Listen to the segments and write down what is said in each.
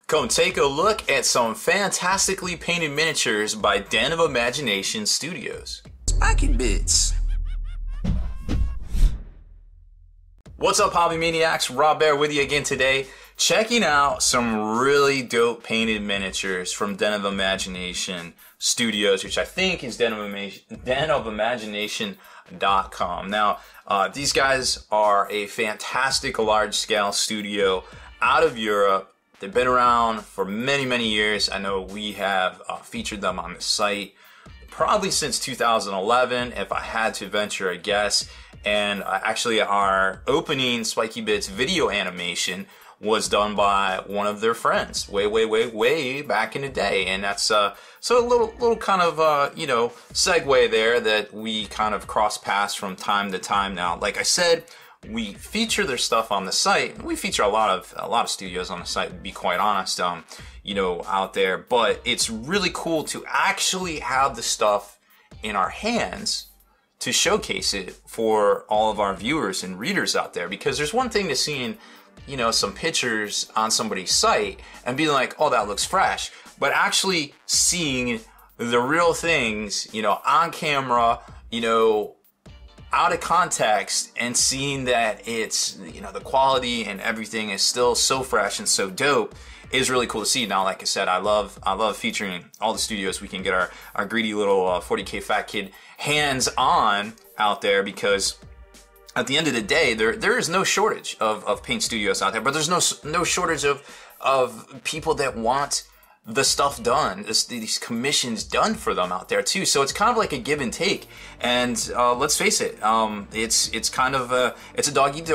Come take a look at some fantastically painted miniatures by Den of Imagination Studios. Spiky bits. What's up, hobby maniacs? Rob Baer with you again today, checking out some really dope painted miniatures from Den of Imagination Studios, which I think is denofImagination.com. Now, these guys are a fantastic large-scale studio out of Europe. They've been around for many, many years. I know we have featured them on the site probably since 2011, if I had to venture a guess. And actually, our opening Spiky Bits video animation was done by one of their friends way back in the day. And that's so a little kind of segue there that we kind of cross paths from time to time now. Like I said, we feature their stuff on the site. We feature a lot of studios on the site, to be quite honest, out there. But it's really cool to actually have the stuff in our hands to showcase it for all of our viewers and readers out there. Because there's one thing to seeing, some pictures on somebody's site and being like, oh, that looks fresh. But actually seeing the real things, on camera, out of context, and seeing that it's, the quality and everything is still so fresh and so dope is really cool to see. Now, like I said, I love featuring all the studios we can get our greedy little 40K fat kid hands on out there, because at the end of the day, there is no shortage of paint studios out there, but there's no shortage of people that want the stuff done, these commissions done for them out there too. So it's kind of like a give and take. And let's face it, it's kind of it's a dog eat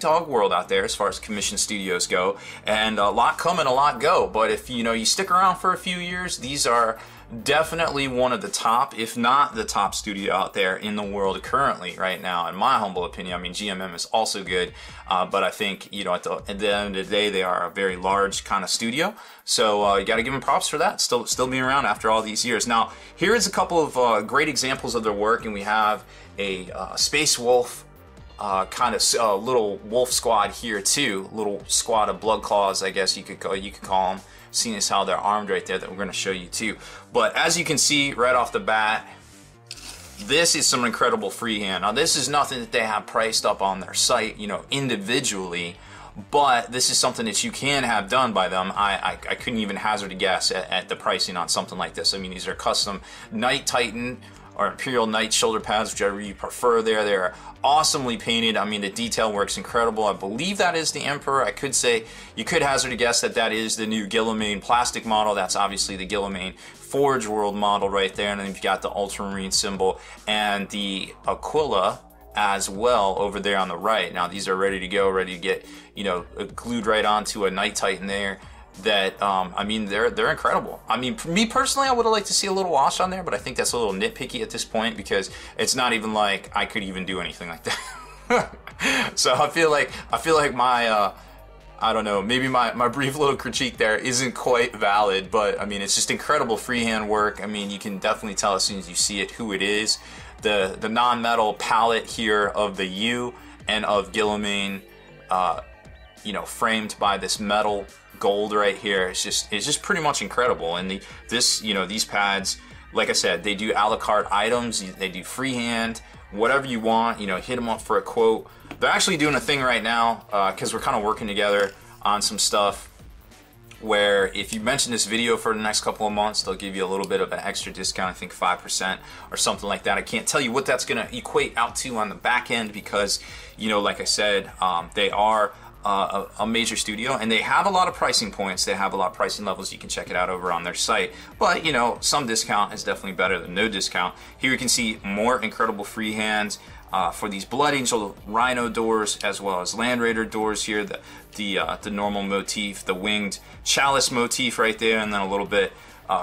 dog world out there as far as commission studios go, and a lot come and a lot go. But if you stick around for a few years, these are definitely one of the top, if not the top studio out there in the world currently right now, in my humble opinion. I mean, GMM is also good, but I think at the end of the day, they are a very large kind of studio. So you got to give them props for that, still being around after all these years. Now, here is a couple of great examples of their work, and we have a Space Wolf kind of little wolf squad here too, little squad of blood claws, I guess you could call them, seeing as how they're armed right there, that we're going to show you too. But as you can see right off the bat, this is some incredible freehand. Now, this is nothing that they have priced up on their site, individually, but this is something that you can have done by them. I couldn't even hazard a guess at the pricing on something like this. I mean, these are custom Knight Titan or Imperial Knight shoulder pads, whichever you prefer there. They're awesomely painted. I mean, the detail work's incredible. I believe that is the Emperor. I could say, you could hazard a guess that is the new Guilliman plastic model. That's obviously the Guilliman Forge World model right there. And then you've got the Ultramarine symbol and the Aquila as well over there on the right. Now, these are ready to go, ready to get, glued right onto a Knight Titan there. That I mean, they're incredible. I mean, me personally, I would have liked to see a little wash on there, but I think that's a little nitpicky at this point, because it's not even like I could even do anything like that. So I feel like my I don't know, maybe my brief little critique there isn't quite valid, but I mean, it's just incredible freehand work. I mean, you can definitely tell as soon as you see it who it is. The non-metal palette here of the U and of Guilliman, framed by this metal gold right here. It's just pretty much incredible. And these pads, like I said, they do a la carte items. They do freehand, whatever you want. Hit them up for a quote. They're actually doing a thing right now, because we're kind of working together on some stuff where if you mention this video for the next couple of months, they'll give you a little bit of an extra discount, I think 5% or something like that. I can't tell you what that's going to equate out to on the back end, because like I said, they are a major studio, and they have a lot of pricing points. They have a lot of pricing levels. You can check it out over on their site. But some discount is definitely better than no discount. Here you can see more incredible freehands for these Blood Angel Rhino doors, as well as Land Raider doors here. The normal motif, the winged chalice motif right there, and then a little bit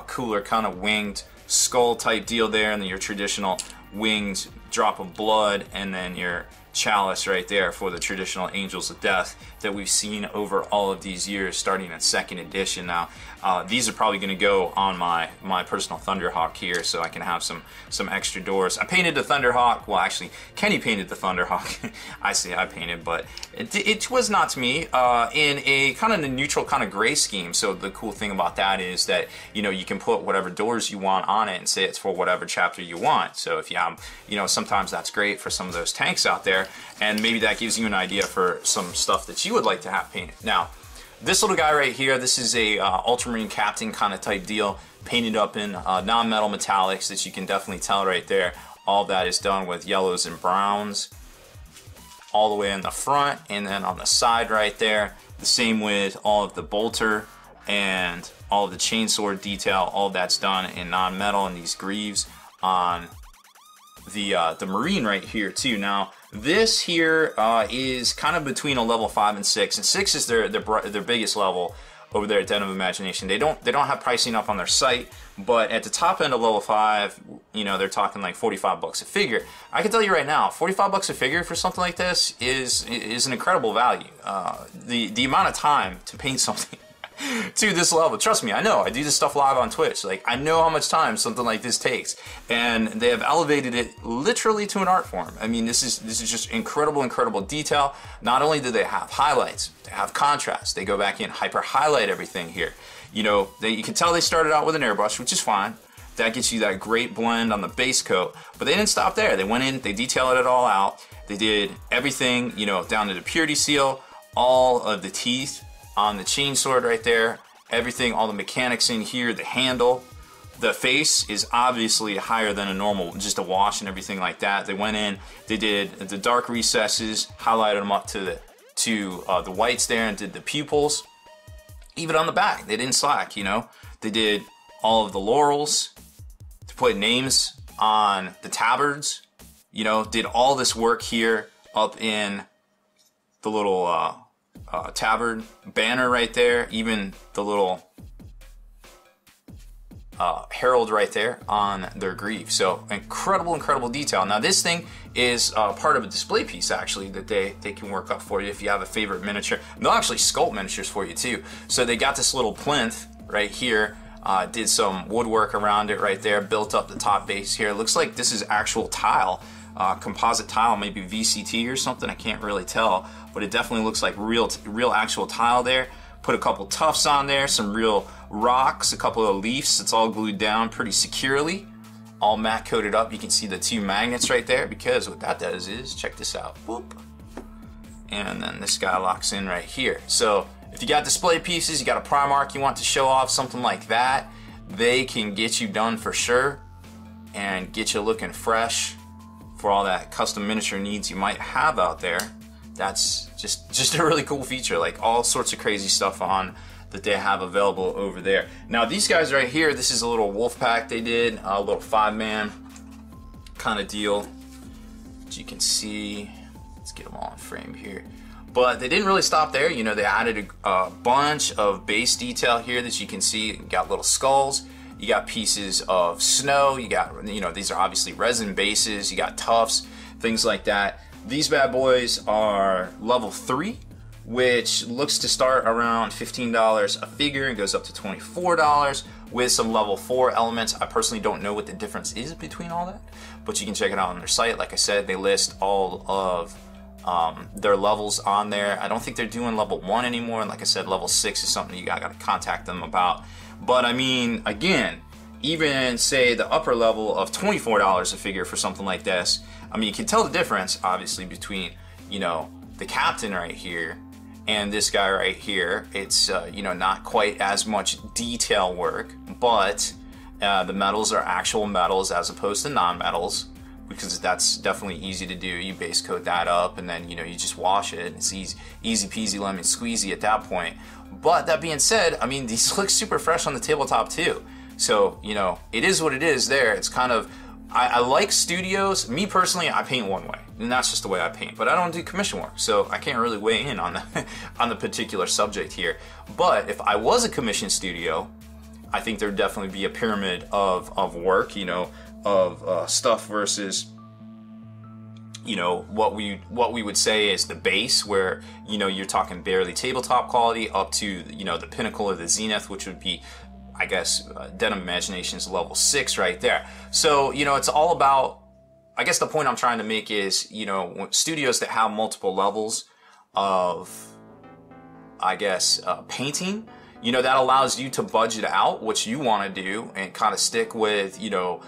cooler kind of winged skull type deal there, and then your traditional winged drop of blood, and then your chalice right there for the traditional Angels of Death that we've seen over all of these years, starting in 2nd edition. Now, these are probably going to go on my personal Thunderhawk here, so I can have some extra doors. I painted the Thunderhawk. Well, actually, Kenny painted the Thunderhawk. I say I painted, but it was not to me, in a kind of a neutral kind of gray scheme. So the cool thing about that is that, you know, you can put whatever doors you want on it and say it's for whatever chapter you want. So if you have, you know, sometimes that's great for some of those tanks out there, and maybe that gives you an idea for some stuff that you would like to have painted. Now, this little guy right here, this is a Ultramarine Captain kind of type deal, painted up in non-metal metallics that you can definitely tell right there. All that is done with yellows and browns all the way in the front, and then on the side right there, the same with all of the bolter and all of the chainsword detail. All that's done in non-metal, and these greaves on the Marine right here too. Now, this here is kind of between a level 5 and 6, and 6 is their biggest level over there at Den of Imagination. They don't have pricing up on their site, but at the top end of level 5, you know, they're talking like 45 bucks a figure. I can tell you right now, 45 bucks a figure for something like this is an incredible value. The amount of time to paint something to this level, trust me, I know, I do this stuff live on Twitch. Like, I know how much time something like this takes, and they have elevated it literally to an art form. I mean, this is just incredible detail. Not only do they have highlights, they have contrast. They go back in, hyper highlight everything here. You know, you can tell they started out with an airbrush, which is fine. That gets you that great blend on the base coat, but they didn't stop there. They went in, they detailed it all out. They did everything, you know, down to the purity seal, all of the teeth on the chainsword right there, everything, all the mechanics in here, the handle. The face is obviously higher than a normal, just a wash and everything like that. They went in, they did the dark recesses, highlighted them up to the whites there, and did the pupils. Even on the back, they didn't slack, you know. They did all of the laurels to put names on the tabards, you know, did all this work here up in the little tabard banner right there, even the little herald right there on their greave. So incredible detail. Now this thing is part of a display piece actually that they can work up for you if you have a favorite miniature. And they'll actually sculpt miniatures for you too. So they got this little plinth right here, did some woodwork around it right there, built up the top base here. It looks like this is actual tile, composite tile, maybe VCT or something, I can't really tell, but it definitely looks like real actual tile there. Put a couple tufts on there, some real rocks, a couple of leaves. It's all glued down pretty securely, all matte coated up. You can see the two magnets right there, because what that does is, check this out, whoop, and then this guy locks in right here. So if you got display pieces, you got a Primarch you want to show off, something like that, they can get you done for sure and get you looking fresh for all that custom miniature needs you might have out there. That's just a really cool feature, like all sorts of crazy stuff on that they have available over there. Now these guys right here, this is a little wolf pack they did, a little 5-man kind of deal, as you can see. Let's get them all in frame here. But they didn't really stop there. You know, they added a bunch of base detail here that you can see. You got little skulls, you got pieces of snow, you got, you know, these are obviously resin bases, you got tufts, things like that. These bad boys are level 3, which looks to start around $15 a figure and goes up to $24 with some level 4 elements. I personally don't know what the difference is between all that, but you can check it out on their site. Like I said, they list all of their levels on there. I don't think they're doing level 1 anymore, and like I said, level 6 is something you gotta contact them about. But I mean, again, even say the upper level of $24 a figure for something like this, I mean, you can tell the difference obviously between, you know, the captain right here and this guy right here. It's you know, not quite as much detail work, but the metals are actual metals as opposed to non-metals, because that's definitely easy to do. You base coat that up, and then, you know, you just wash it. It's easy peasy lemon squeezy at that point. But that being said, I mean, these look super fresh on the tabletop too. So, you know, it is what it is there. It's kind of, I like studios. Me personally, I paint one way, and that's just the way I paint. But I don't do commission work, so I can't really weigh in on the on the particular subject here. But if I was a commission studio, I think there'd definitely be a pyramid of work, you know, of stuff versus you know, what we would say is the base, where, you know, you're talking barely tabletop quality, up to, you know, the pinnacle of the zenith, which would be, I guess, Denim Imagination's level 6 right there. So, you know, it's all about, I guess the point I'm trying to make is, you know, studios that have multiple levels of, I guess, painting, you know, that allows you to budget out what you want to do and kind of stick with, you know,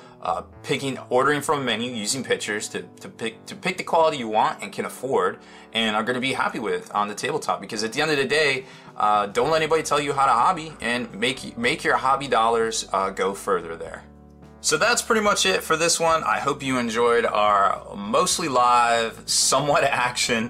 ordering from a menu, using pictures to pick the quality you want and can afford and are going to be happy with on the tabletop. Because at the end of the day, don't let anybody tell you how to hobby, and make your hobby dollars go further there. So that's pretty much it for this one. I hope you enjoyed our mostly live, somewhat action,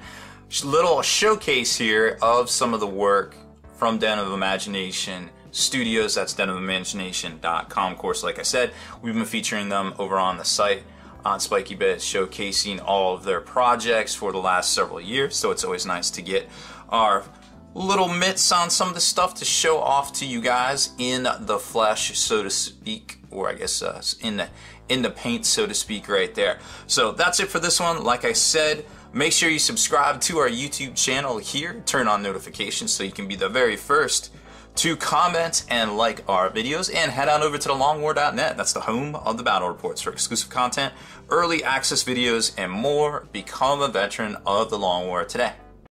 little showcase here of some of the work from Den of Imagination Studios. That's denimagination.com. Of course, like I said, we've been featuring them over on the site on Spiky Bits, showcasing all of their projects for the last several years. So it's always nice to get our little mitts on some of the stuff to show off to you guys in the flesh, so to speak, or I guess in the paint, so to speak, right there. So that's it for this one. Like I said, make sure you subscribe to our YouTube channel here, turn on notifications so you can be the very first to comment and like our videos, and head on over to thelongwar.net. That's the home of the battle reports for exclusive content, early access videos, and more. Become a veteran of the Long War today.